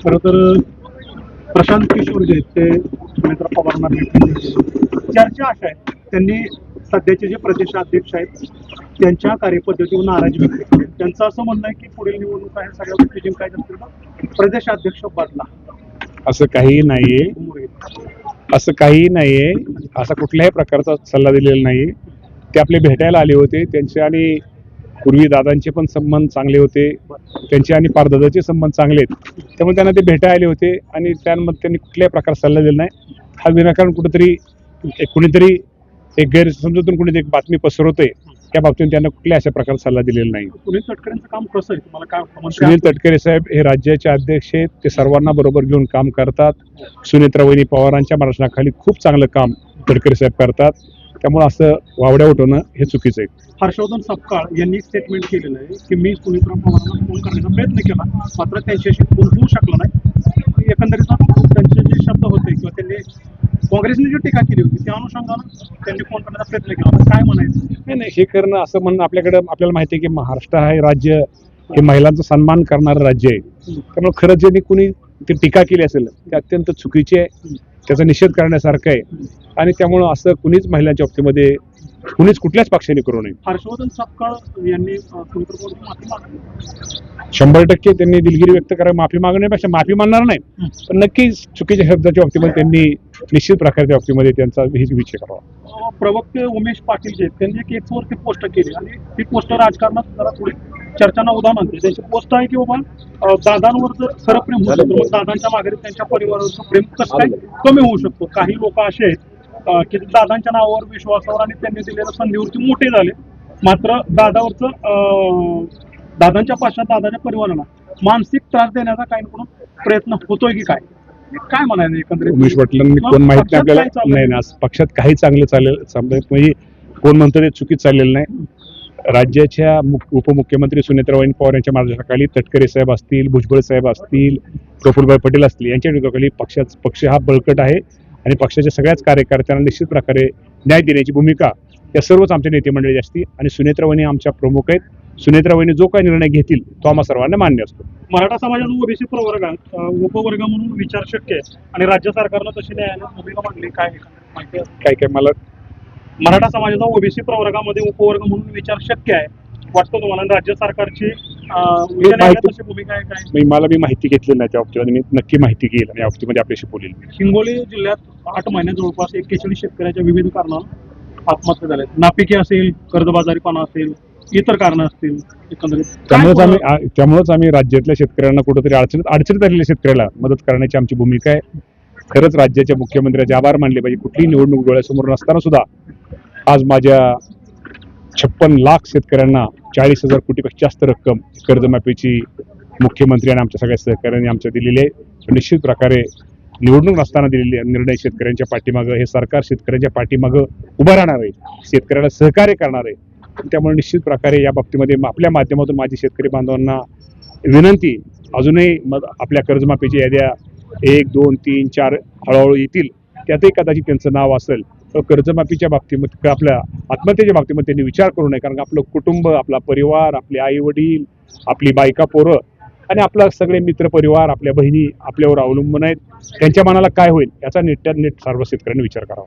खरं तर प्रशांत किशोर जे आहेत ते सुनेत्रा पवारांना भेटले. चर्चा अशा आहे, त्यांनी सध्याचे जे प्रदेशाध्यक्ष आहेत त्यांच्या कार्यपद्धतीवर नाराजी व्यक्त केली. त्यांचं असं म्हणणं आहे की पुढील निवडणुका ह्या सगळ्या गोष्टी जिंकायच्या असतील तर प्रदेशाध्यक्ष बदला. असं काही नाहीये, असं काही नाहीये, असा कुठल्याही प्रकारचा सल्ला दिलेला नाही. ते आपले भेटायला आले होते. त्यांचे आणि पूर्वी दादांचे पण संबंध चांगले होते, त्यांचे आणि पारदादाचे संबंध चांगले आहेत. त्यामुळे त्यांना ते भेटायला आले होते आणि त्यामध्ये त्यांनी कुठल्याही प्रकारचा सल्ला दिला नाही. हा विनाकारण कुणीतरी एक गैरसमजातून कुणीतरी एक बातमी पसरवतोय, त्या बाबतीत त्यांना कुठल्या अशा प्रकारचा सल्ला दिलेला नाही. सुनील तटकरेंचं काम कसं आहे तुम्हाला काय? सुनील तटकरे साहेब हे राज्याचे अध्यक्ष आहेत. ते सर्वांना बरोबर घेऊन काम करतात. सुनेत्रा वहिनी पवारांच्या मार्गदर्शनाखाली खूप चांगलं काम तटकरे साहेब करतात. त्यामुळे असं वावड्या उठवणं हे चुकीचं आहे. हर्षवर्धन सपकाळ यांनी एक स्टेटमेंट केलेलं आहे की मी सुनेत्रा पवारांना फोन करण्याचा प्रयत्न केला, मात्र त्यांच्याशी फोन होऊ शकला नाही. एकंदरीत त्यांचे जे शब्द होते किंवा त्यांनी काँग्रेसने जी टीका केली होती त्या अनुषंगानं त्यांनी फोन करण्याचा प्रयत्न केला. काय म्हणायचं? नाही, हे करणं असं म्हणणं आपल्याला माहिती आहे की महाराष्ट्र हे राज्य हे महिलांचा सन्मान करणारं राज्य आहे. त्यामुळे खरंच ज्यांनी कुणी ती टीका केली असेल ते अत्यंत चुकीची आहे, त्याचा निषेध करण्यासारखं आहे. आणि त्यामुळं असं कुणीच महिलांच्या बाबतीमध्ये कुठल्याच पक्षाने करू नये. हर्षवर्धन सपकाळ यांनी माफी मागली. 100% त्यांनी दिलगिरी व्यक्त करा, माफी मागण्यापेक्षा माफी मागणार नाही, पण नक्कीच चुकीच्या शब्दाच्या बाबतीमध्ये त्यांनी निश्चित प्रकारच्या बाबतीमध्ये त्यांचा विचार करावा. प्रवक्ते उमेश पाटील जे आहेत त्यांनी एक एक्सवरती पोस्ट केली आणि ती पोस्ट राजकारणात जरा थोडी चर्चांना उदाहरण आणते. त्यांची पोस्ट आहे की बाबा दादांवर जर खरं प्रेम होत असेल तर दादांच्या मागे त्यांच्या परिवाराचं प्रेम कसं काय कमी होऊ शकतो. काही लोक असे आहेत की दादांच्या नावावर विश्वासावर आणि त्यांनी दिलेल्या संधीवरती मोठे झाले, मात्र दादांच्या पाशात दादाच्या परिवाराला मानसिक त्रास देण्याचा काही ना प्रयत्न होतोय की काय म्हणायचं एकंदरीत? उमेश पाटलांनी कोण माहिती आपल्याला नाही ना, पक्षात काही चांगलं चालेल म्हणजे कोण म्हणतो ते चुकीच चाललेलं नाही. राज्याच्या उपमुख्यमंत्री सुनेत्रा वहिनी पवार यांच्या मार्गदर्शनाखाली तटकरे साहेब असतील, भुजबळ साहेब असतील, प्रफुल्लभाई पटेल असतील यांच्या नेतृत्वाखाली पक्ष हा बळकट आहे आणि पक्षाच्या सगळ्याच कार्यकर्त्यांना निश्चित प्रकारे न्याय देण्याची भूमिका या सर्वच आमच्या नेते मंडळी असतील आणि सुनेत्रा वहिनी आमच्या प्रमुख आहेत. सुनेत्रा वहिनी जो काही निर्णय घेतील तो आम्हा सर्वांना मान्य असतो. मराठा समाजाचा ओबीसी प्रवर्गात उपवर्ग म्हणून विचार शक्य आहे आणि राज्य सरकारनं तशी न्यायालयात भूमिका मांडली. काय मला मराठा समाजाचा ओबीसी प्रवर्गामध्ये उपवर्ग म्हणून विचार शक्य आहे वाटतं तुम्हाला? राज्य सरकारची तशी भूमिका आहे काय? मला माहिती घेतली नाही त्या बाबतीमध्ये, मी नक्की माहिती घेईल आणि या बाबतीमध्ये आपल्याशी बोलेल. हिंगोली जिल्ह्यात 8 महिन्यात जवळपास 41 शेतकऱ्याच्या विविध कारणानं आत्महत्या झाल्या. नापिकी असेल, कर्जबाजारीपणा असेल, इतर कारणं असतील. एकंदरीत त्यामुळेच आम्ही राज्यातल्या शेतकऱ्यांना कुठेतरी अडचणीत आलेल्या शेतकऱ्याला मदत करण्याची आमची भूमिका आहे. खरंच राज्याच्या मुख्यमंत्र्यांचे आभार मानले पाहिजे. कुठलीही निवडणूक डोळ्यासमोर नसताना सुद्धा आज माझ्या 56 लाख शेतकऱ्यांना 40,000 कोटीपेक्षा जास्त रक्कम कर्जमाफीची मुख्यमंत्री आणि आमच्या सगळ्या सहकाऱ्यांनी आमच्या दिलेली आहे. निश्चित प्रकारे निवडणूक नसताना दिलेले निर्णय शेतकऱ्यांच्या पाठीमागं हे सरकार शेतकऱ्यांच्या पाठीमागं उभं राहणार आहे, शेतकऱ्याला सहकार्य करणार आहे. त्यामुळे निश्चित प्रकारे या बाबतीमध्ये आपल्या माध्यमातून माझी शेतकरी बांधवांना विनंती, अजूनही आपल्या कर्जमाफीच्या याद्या 1, 2, 3, 4 हळूहळू येतील, त्यातही कदाचित त्यांचं नाव असेल तर कर्जमाफीच्या बाबतीमध्ये आपल्या आत्महत्येच्या बाबतीमध्ये त्यांनी विचार करू नये. कारण आपलं कुटुंब, आपला परिवार, आपले आई वडील, आपली बायका पोरं आणि आपला सगळे मित्र परिवार, आपल्या बहिणी आपल्यावर अवलंबून आहेत. त्यांच्या मनाला काय होईल याचा नीट सर्व शेतकऱ्यांनी विचार करावा.